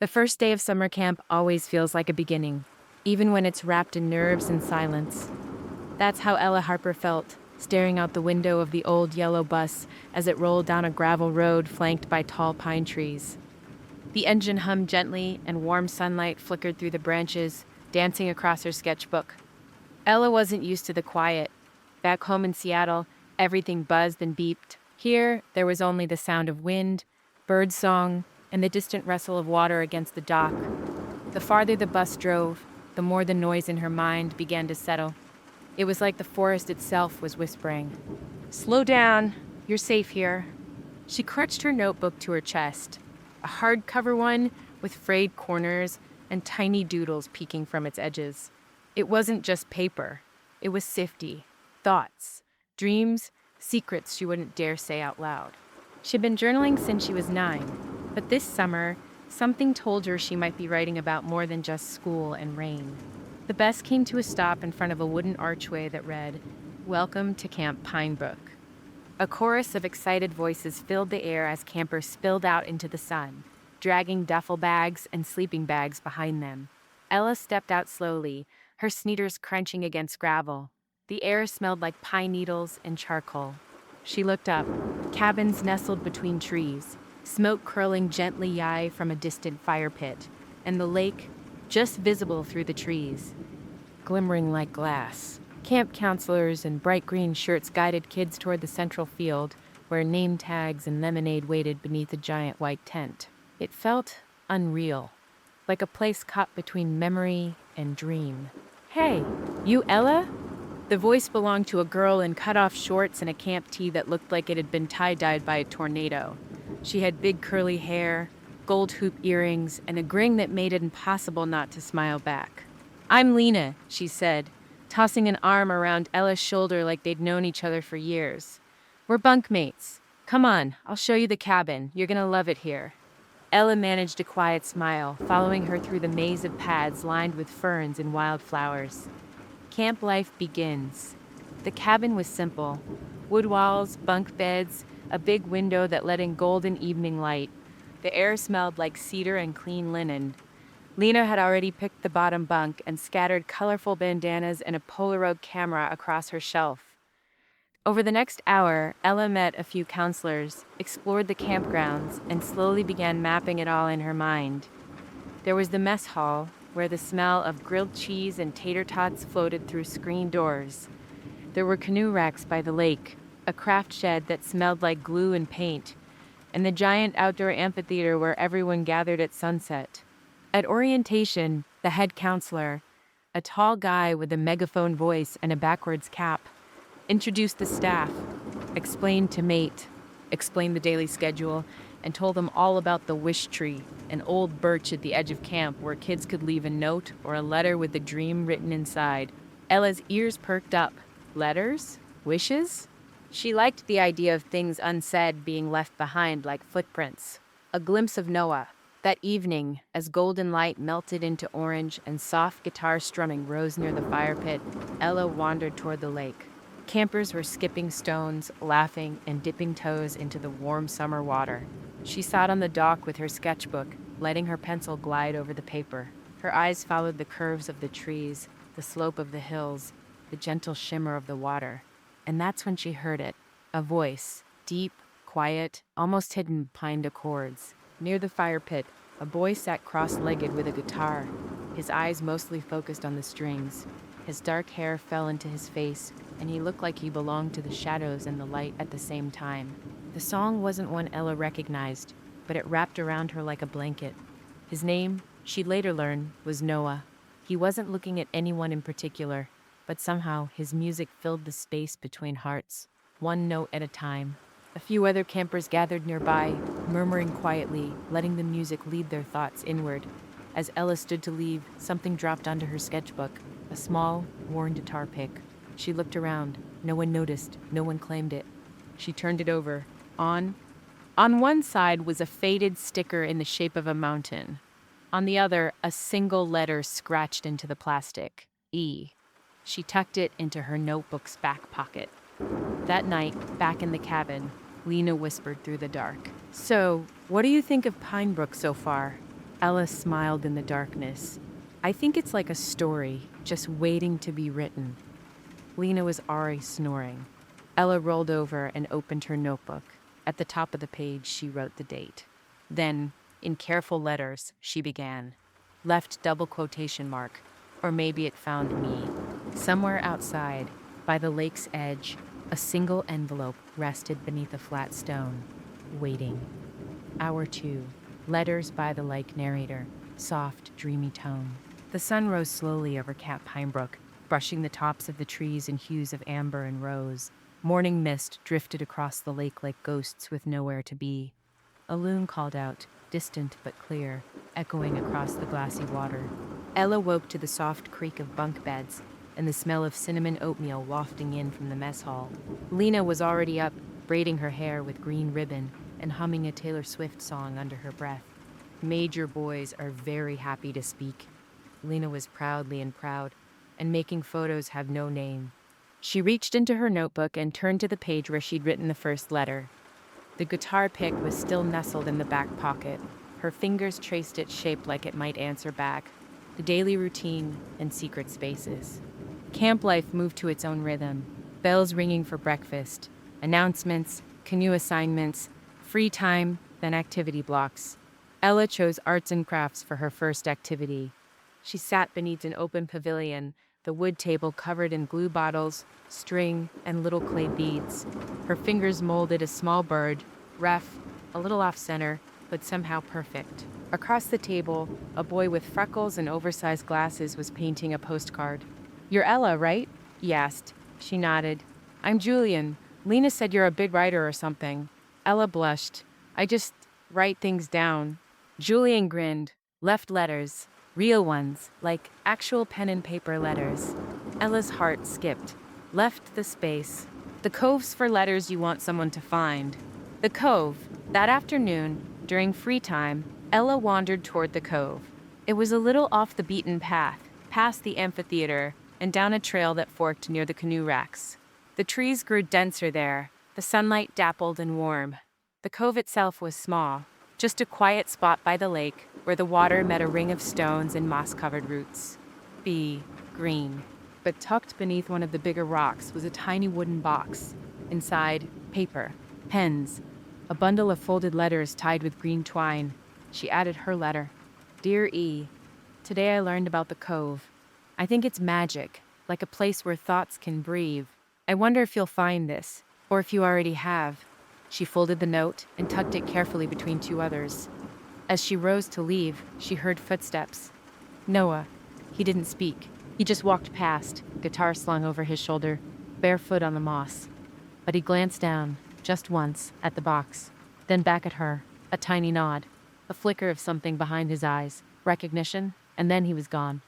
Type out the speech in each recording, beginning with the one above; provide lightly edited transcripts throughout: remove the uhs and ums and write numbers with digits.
The first day of summer camp always feels like a beginning, even when it's wrapped in nerves and silence. That's how Ella Harper felt, staring out the window of the old yellow bus as it rolled down a gravel road flanked by tall pine trees. The engine hummed gently, and warm sunlight flickered through the branches, dancing across her sketchbook. Ella wasn't used to the quiet. Back home in Seattle, everything buzzed and beeped. Here, there was only the sound of wind, bird song, and the distant rustle of water against the dock. The farther the bus drove, the more the noise in her mind began to settle. It was like the forest itself was whispering, "Slow down, you're safe here." She crutched her notebook to her chest, a hardcover one with frayed corners and tiny doodles peeking from its edges. It wasn't just paper, it was sifty, thoughts, dreams, secrets she wouldn't dare say out loud. She'd been journaling since she was 9, but this summer, something told her she might be writing about more than just school and rain. The bus came to a stop in front of a wooden archway that read, "Welcome to Camp Pinebrook." A chorus of excited voices filled the air as campers spilled out into the sun, dragging duffel bags and sleeping bags behind them. Ella stepped out slowly, her sneakers crunching against gravel. The air smelled like pine needles and charcoal. She looked up, cabins nestled between trees, smoke curling gently from a distant fire pit, and the lake, just visible through the trees, glimmering like glass. Camp counselors in bright green shirts guided kids toward the central field, where name tags and lemonade waited beneath a giant white tent. It felt unreal, like a place caught between memory and dream. "Hey, you Ella?" The voice belonged to a girl in cut-off shorts and a camp tee that looked like it had been tie-dyed by a tornado. She had big curly hair, gold hoop earrings, and a grin that made it impossible not to smile back. "I'm Lena," she said, tossing an arm around Ella's shoulder like they'd known each other for years. "We're bunkmates. Come on, I'll show you the cabin. You're gonna love it here." Ella managed a quiet smile, following her through the maze of paths lined with ferns and wildflowers. Camp life begins. The cabin was simple. Wood walls, bunk beds, a big window that let in golden evening light. The air smelled like cedar and clean linen. Lena had already picked the bottom bunk and scattered colorful bandanas and a Polaroid camera across her shelf. Over the next hour, Ella met a few counselors, explored the campgrounds, and slowly began mapping it all in her mind. There was the mess hall, where the smell of grilled cheese and tater tots floated through screen doors. There were canoe racks by the lake, a craft shed that smelled like glue and paint, and the giant outdoor amphitheater where everyone gathered at sunset. At orientation, the head counselor, a tall guy with a megaphone voice and a backwards cap, introduced the staff, explained to mate, explained the daily schedule, and told them all about the wish tree, an old birch at the edge of camp where kids could leave a note or a letter with a dream written inside. Ella's ears perked up. Letters? Wishes? She liked the idea of things unsaid being left behind like footprints. A glimpse of Noah. That evening, as golden light melted into orange and soft guitar strumming rose near the fire pit, Ella wandered toward the lake. Campers were skipping stones, laughing, and dipping toes into the warm summer water. She sat on the dock with her sketchbook, letting her pencil glide over the paper. Her eyes followed the curves of the trees, the slope of the hills, the gentle shimmer of the water. And that's when she heard it, a voice, deep, quiet, almost hidden behind the chords. Near the fire pit, a boy sat cross-legged with a guitar, his eyes mostly focused on the strings. His dark hair fell into his face, and he looked like he belonged to the shadows and the light at the same time. The song wasn't one Ella recognized, but it wrapped around her like a blanket. His name, she'd later learn, was Noah. He wasn't looking at anyone in particular, but somehow his music filled the space between hearts, one note at a time. A few other campers gathered nearby, murmuring quietly, letting the music lead their thoughts inward. As Ella stood to leave, something dropped onto her sketchbook, a small, worn guitar pick. She looked around. No one noticed. No one claimed it. She turned it over. On one side was a faded sticker in the shape of a mountain. On the other, a single letter scratched into the plastic. E. She tucked it into her notebook's back pocket. That night, back in the cabin, Lena whispered through the dark. "So, what do you think of Pinebrook so far?" Ella smiled in the darkness. I think it's like a story, just waiting to be written. Lena was already snoring. Ella rolled over and opened her notebook. At the top of the page, she wrote the date. Then, in careful letters, she began. Left double quotation mark, or maybe it found me. Somewhere outside, by the lake's edge, a single envelope rested beneath a flat stone, waiting. Hour 2. Letters by the lake narrator. Soft, dreamy tone. The sun rose slowly over Camp Pinebrook, brushing the tops of the trees in hues of amber and rose. Morning mist drifted across the lake like ghosts with nowhere to be. A loon called out, distant but clear, echoing across the glassy water. Ella woke to the soft creak of bunk beds and the smell of cinnamon oatmeal wafting in from the mess hall. Lena was already up, braiding her hair with green ribbon and humming a Taylor Swift song under her breath. Major boys are very happy to speak. Lena was proudly proud, and making photos have no name. She reached into her notebook and turned to the page where she'd written the first letter. The guitar pick was still nestled in the back pocket. Her fingers traced its shape like it might answer back. The daily routine and secret spaces. Camp life moved to its own rhythm. Bells ringing for breakfast. Announcements, canoe assignments, free time, then activity blocks. Ella chose arts and crafts for her first activity. She sat beneath an open pavilion, the wood table covered in glue bottles, string, and little clay beads. Her fingers molded a small bird, rough, a little off-center, but somehow perfect. Across the table, a boy with freckles and oversized glasses was painting a postcard. "You're Ella, right?" he asked. She nodded. "I'm Julian. Lena said you're a big writer or something." Ella blushed. "I just write things down." Julian grinned. "Left letters. Real ones, like actual pen and paper letters." Ella's heart skipped. Left the space. "The cove's for letters you want someone to find." The cove. That afternoon, during free time, Ella wandered toward the cove. It was a little off the beaten path, past the amphitheater, and down a trail that forked near the canoe racks. The trees grew denser there, the sunlight dappled and warm. The cove itself was small, just a quiet spot by the lake where the water met a ring of stones and moss-covered roots. Green. But tucked beneath one of the bigger rocks was a tiny wooden box. Inside, paper, pens, a bundle of folded letters tied with green twine. She added her letter. "Dear E, today I learned about the cove. I think it's magic, like a place where thoughts can breathe. I wonder if you'll find this, or if you already have." She folded the note and tucked it carefully between two others. As she rose to leave, she heard footsteps. Noah. He didn't speak. He just walked past, guitar slung over his shoulder, barefoot on the moss. But he glanced down, just once, at the box, then back at her, a tiny nod, a flicker of something behind his eyes, recognition, and then he was gone.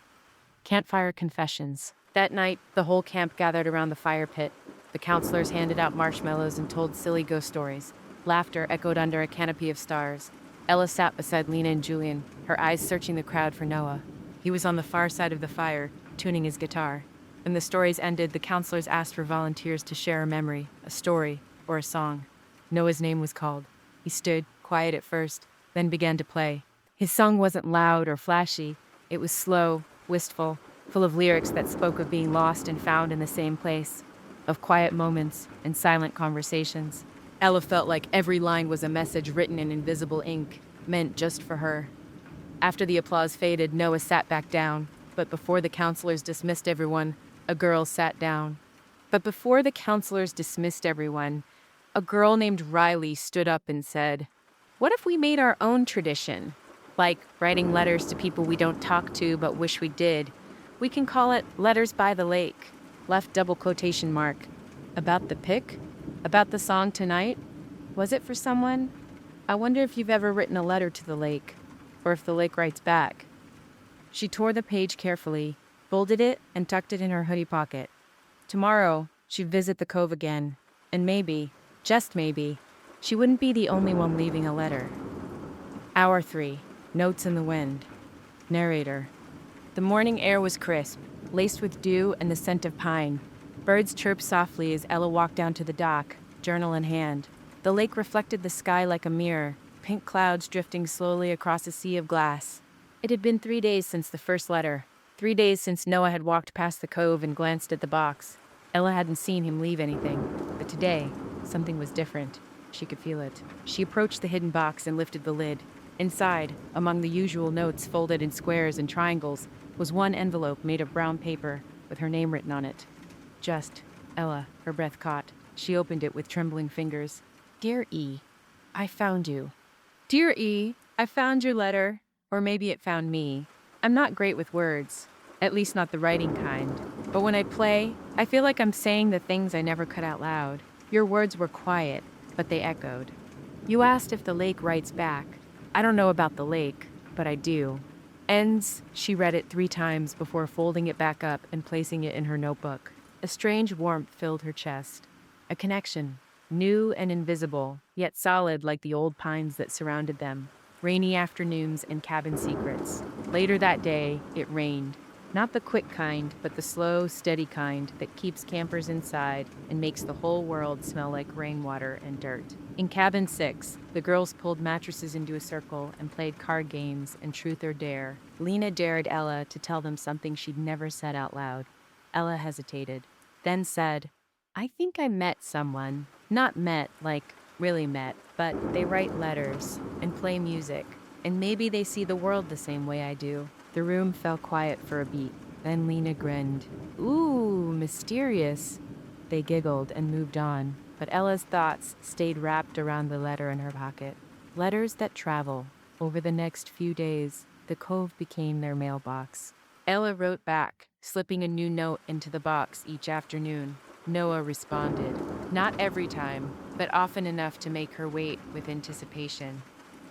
Campfire confessions. That night, the whole camp gathered around the fire pit. The counselors handed out marshmallows and told silly ghost stories. Laughter echoed under a canopy of stars. Ella sat beside Lena and Julian, her eyes searching the crowd for Noah. He was on the far side of the fire, tuning his guitar. When the stories ended, the counselors asked for volunteers to share a memory, a story, or a song. Noah's name was called. He stood, quiet at first, then began to play. His song wasn't loud or flashy. It was slow, wistful, full of lyrics that spoke of being lost and found in the same place, of quiet moments and silent conversations. Ella felt like every line was a message written in invisible ink, meant just for her. After the applause faded, Noah sat back down, but before the counselors dismissed everyone, a girl sat down. A girl named Riley stood up and said, "What if we made our own tradition? Like writing letters to people we don't talk to but wish we did. We can call it Letters by the Lake." Left double quotation mark. About the pick? About the song tonight? Was it for someone? I wonder if you've ever written a letter to the lake, or if the lake writes back. She tore the page carefully, folded it, and tucked it in her hoodie pocket. Tomorrow, she'd visit the cove again, and maybe, just maybe, she wouldn't be the only one leaving a letter. Hour 3. Notes in the wind. Narrator. The morning air was crisp, laced with dew and the scent of pine. Birds chirped softly as Ella walked down to the dock, journal in hand. The lake reflected the sky like a mirror, pink clouds drifting slowly across a sea of glass. It had been 3 days since the first letter. 3 days since Noah had walked past the cove and glanced at the box. Ella hadn't seen him leave anything. But today, something was different. She could feel it. She approached the hidden box and lifted the lid. Inside, among the usual notes folded in squares and triangles, was one envelope made of brown paper with her name written on it. Just Ella, her breath caught. She opened it with trembling fingers. Dear E, I found you. Dear E, I found your letter. Or maybe it found me. I'm not great with words, at least not the writing kind. But when I play, I feel like I'm saying the things I never cut out loud. Your words were quiet, but they echoed. You asked if the lake writes back. I don't know about the lake, but I do. Ends, she read it 3 times before folding it back up and placing it in her notebook. A strange warmth filled her chest. A connection, new and invisible, yet solid like the old pines that surrounded them. Rainy afternoons and cabin secrets. Later that day, it rained. Not the quick kind, but the slow, steady kind that keeps campers inside and makes the whole world smell like rainwater and dirt. In cabin 6, the girls pulled mattresses into a circle and played card games and truth or dare. Lena dared Ella to tell them something she'd never said out loud. Ella hesitated, then said, I think I met someone. Not met, like really met, but they write letters and play music, and maybe they see the world the same way I do. The room fell quiet for a beat. Then Lena grinned. Ooh, mysterious. They giggled and moved on, but Ella's thoughts stayed wrapped around the letter in her pocket. Letters that travel. Over the next few days, the cove became their mailbox. Ella wrote back, slipping a new note into the box each afternoon. Noah responded. Not every time, but often enough to make her wait with anticipation.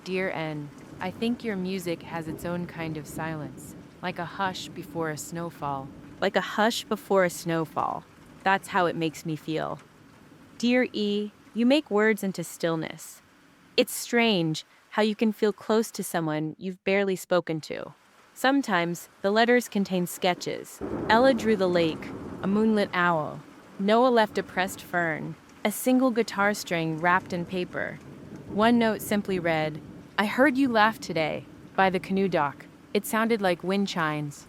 Dear N, I think your music has its own kind of silence, like a hush before a snowfall. Like a hush before a snowfall. That's how it makes me feel. Dear E, you make words into stillness. It's strange how you can feel close to someone you've barely spoken to. Sometimes the letters contain sketches. Ella drew the lake, a moonlit owl. Noah left a pressed fern, a single guitar string wrapped in paper. One note simply read, I heard you laugh today, by the canoe dock. It sounded like wind chimes.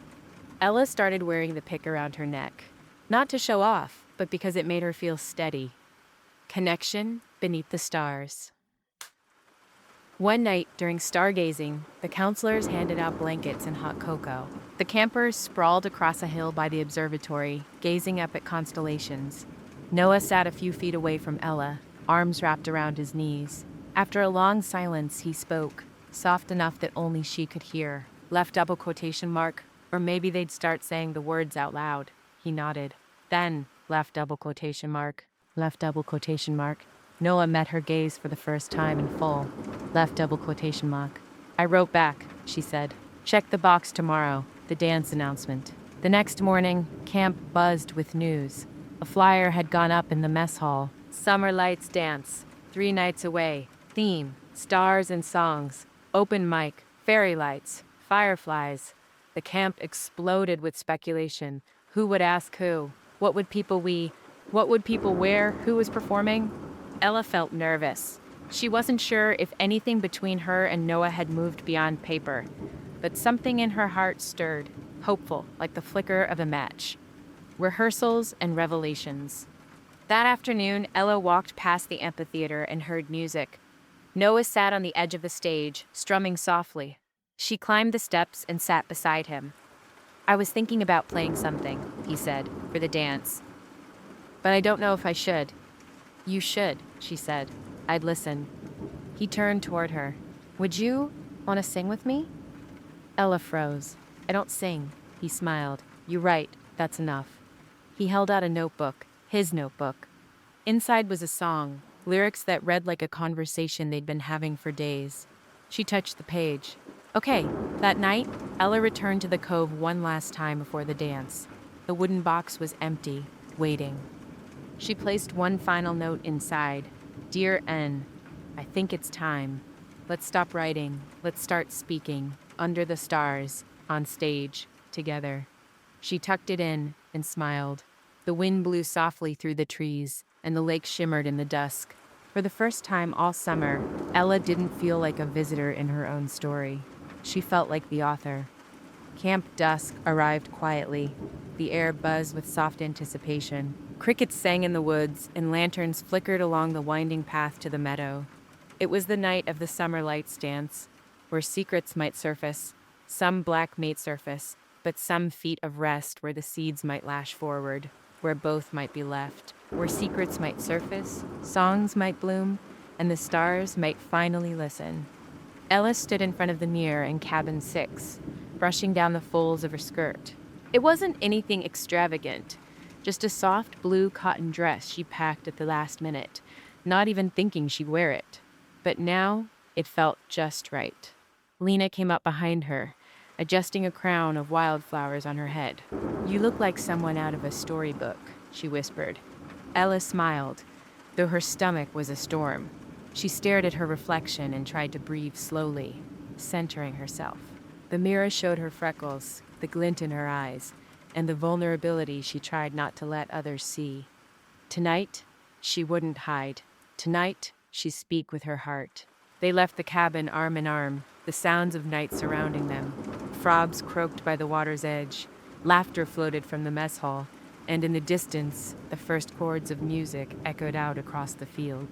Ella started wearing the pick around her neck. Not to show off, but because it made her feel steady. Connection beneath the stars. One night during stargazing, the counselors handed out blankets and hot cocoa. The campers sprawled across a hill by the observatory, gazing up at constellations. Noah sat a few feet away from Ella, arms wrapped around his knees. After a long silence, he spoke, soft enough that only she could hear. Left double quotation mark, or maybe they'd start saying the words out loud. He nodded. Then, left double quotation mark, left double quotation mark. Noah met her gaze for the first time in full. Left double quotation mark. I wrote back, she said. Check the box tomorrow, the dance announcement. The next morning, camp buzzed with news. A flyer had gone up in the mess hall. Summer Lights Dance, 3 nights away. Theme, stars and songs. Open mic, fairy lights, fireflies. The camp exploded with speculation. Who would ask who? What would people wear? Who was performing? Ella felt nervous. She wasn't sure if anything between her and Noah had moved beyond paper, but something in her heart stirred, hopeful, like the flicker of a match. Rehearsals and revelations. That afternoon, Ella walked past the amphitheater and heard music. Noah sat on the edge of the stage, strumming softly. She climbed the steps and sat beside him. I was thinking about playing something, he said, for the dance. But I don't know if I should. You should, she said. I'd listen. He turned toward her. Would you want to sing with me? Ella froze. I don't sing, he smiled. You write, that's enough. He held out a notebook, his notebook. Inside was a song, lyrics that read like a conversation they'd been having for days. She touched the page. Okay, that night, Ella returned to the cove one last time before the dance. The wooden box was empty, waiting. She placed one final note inside. Dear N, I think it's time. Let's stop writing. Let's start speaking. Under the stars, on stage, together. She tucked it in and smiled. The wind blew softly through the trees, and the lake shimmered in the dusk. For the first time all summer, Ella didn't feel like a visitor in her own story. She felt like the author. Camp dusk arrived quietly, the air buzzed with soft anticipation. Crickets sang in the woods, and lanterns flickered along the winding path to the meadow. It was the night of the summer lights dance, where secrets might surface, some black mate surface, but some feet of rest where the seeds might lash forward, where both might be left, where secrets might surface, songs might bloom, and the stars might finally listen. Ella stood in front of the mirror in cabin 6, brushing down the folds of her skirt. It wasn't anything extravagant, just a soft blue cotton dress she packed at the last minute, not even thinking she'd wear it. But now, it felt just right. Lena came up behind her, adjusting a crown of wildflowers on her head. "You look like someone out of a storybook," she whispered. Ella smiled, though her stomach was a storm. She stared at her reflection and tried to breathe slowly, centering herself. The mirror showed her freckles, the glint in her eyes, and the vulnerability she tried not to let others see. Tonight, she wouldn't hide. Tonight, she'd speak with her heart. They left the cabin arm in arm, the sounds of night surrounding them. Frogs croaked by the water's edge, laughter floated from the mess hall, and in the distance, the first chords of music echoed out across the field.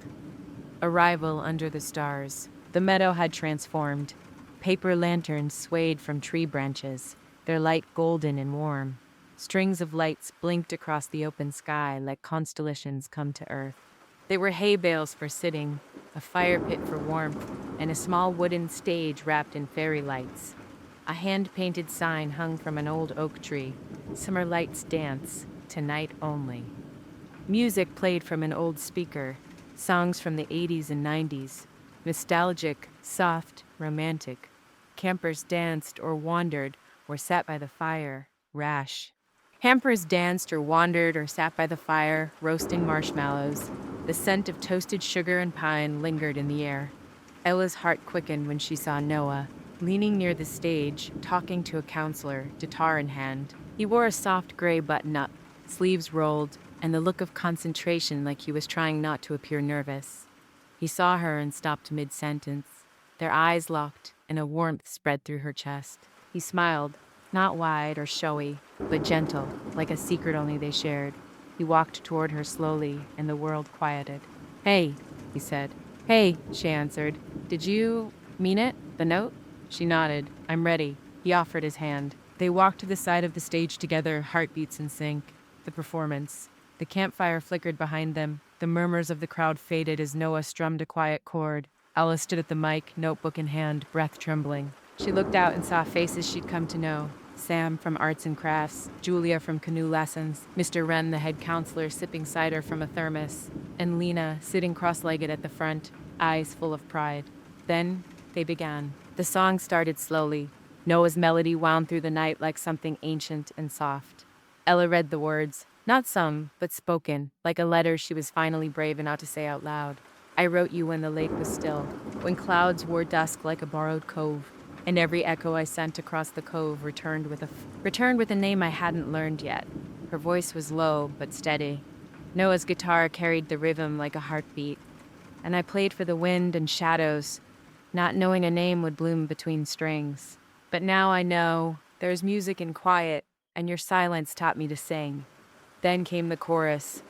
Arrival under the stars. The meadow had transformed. Paper lanterns swayed from tree branches, their light golden and warm. Strings of lights blinked across the open sky like constellations come to earth. There were hay bales for sitting, a fire pit for warmth, and a small wooden stage wrapped in fairy lights. A hand-painted sign hung from an old oak tree. Summer lights dance, tonight only. Music played from an old speaker, songs from the 80s and 90s, nostalgic, soft, romantic. Campers danced or wandered or sat by the fire, rash. Campers danced or wandered or sat by the fire, roasting marshmallows. The scent of toasted sugar and pine lingered in the air. Ella's heart quickened when she saw Noah, leaning near the stage, talking to a counselor, guitar in hand. He wore a soft gray button-up, sleeves rolled, and the look of concentration like he was trying not to appear nervous. He saw her and stopped mid-sentence. Their eyes locked, and a warmth spread through her chest. He smiled, not wide or showy, but gentle, like a secret only they shared. He walked toward her slowly, and the world quieted. "Hey," he said. "Hey," she answered. "Did you mean it? The note?" She nodded. "I'm ready." He offered his hand. They walked to the side of the stage together, heartbeats in sync. The performance. The campfire flickered behind them. The murmurs of the crowd faded as Noah strummed a quiet chord. Ella stood at the mic, notebook in hand, breath trembling. She looked out and saw faces she'd come to know. Sam from arts and crafts, Julia from canoe lessons, Mr. Wren, the head counselor, sipping cider from a thermos, and Lena, sitting cross-legged at the front, eyes full of pride. Then they began. The song started slowly. Noah's melody wound through the night like something ancient and soft. Ella read the words, not sung, but spoken, like a letter she was finally brave enough to say out loud. "I wrote you when the lake was still, when clouds wore dusk like a borrowed cove, and every echo I sent across the cove returned with a name I hadn't learned yet." Her voice was low but steady. Noah's guitar carried the rhythm like a heartbeat, and I played for the wind and shadows, not knowing a name would bloom between strings. But now I know there's music in quiet, and your silence taught me to sing. Then came the chorus.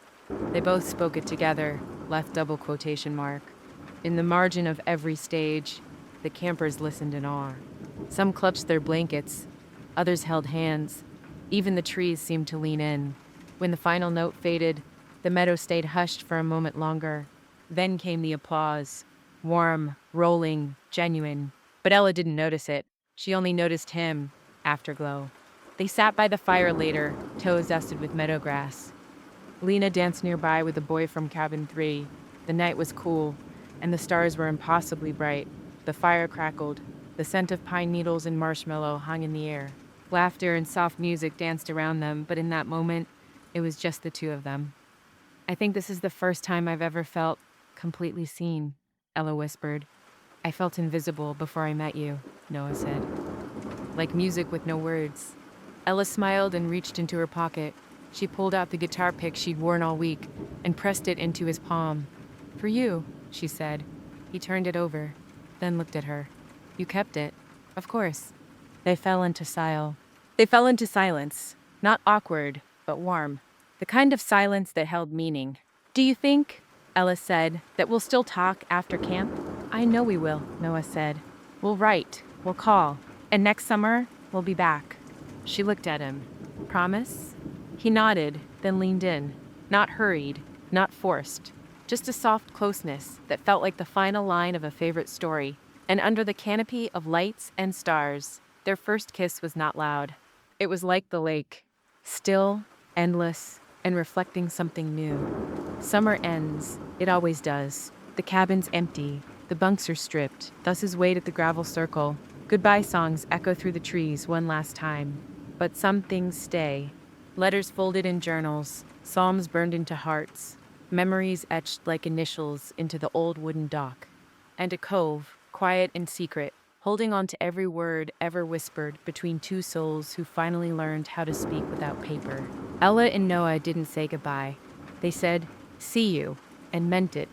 They both spoke it together, left double quotation mark. In the margin of every stage, the campers listened in awe. Some clutched their blankets, others held hands. Even the trees seemed to lean in. When the final note faded, the meadow stayed hushed for a moment longer. Then came the applause. Warm, rolling, genuine. But Ella didn't notice it. She only noticed him, afterglow. They sat by the fire later, toes dusted with meadow grass. Lena danced nearby with a boy from cabin 3. The night was cool, and the stars were impossibly bright. The fire crackled. The scent of pine needles and marshmallow hung in the air. Laughter and soft music danced around them, but in that moment, it was just the two of them. "I think this is the first time I've ever felt completely seen," Ella whispered. "I felt invisible before I met you," Noah said. "Like music with no words." Ella smiled and reached into her pocket. She pulled out the guitar pick she'd worn all week and pressed it into his palm. "For you," she said. He turned it over, then looked at her. "You kept it." Of course. They fell into sil. They fell into silence, not awkward, but warm. The kind of silence that held meaning. Do you think, Ella said, that we'll still talk after camp? I know we will, Noah said. We'll write, we'll call, and next summer, we'll be back. She looked at him. Promise? He nodded, then leaned in. Not hurried, not forced. Just a soft closeness that felt like the final line of a favorite story. And under the canopy of lights and stars, their first kiss was not loud. It was like the lake, still, endless, and reflecting something new. Summer ends, it always does. The cabin's empty, the bunks are stripped, thus his weight at the gravel circle. Goodbye songs echo through the trees one last time. But some things stay. Letters folded in journals, psalms burned into hearts, memories etched like initials into the old wooden dock. And a cove, quiet and secret, holding on to every word ever whispered between two souls who finally learned how to speak without paper. Ella and Noah didn't say goodbye. They said, "See you," and meant it,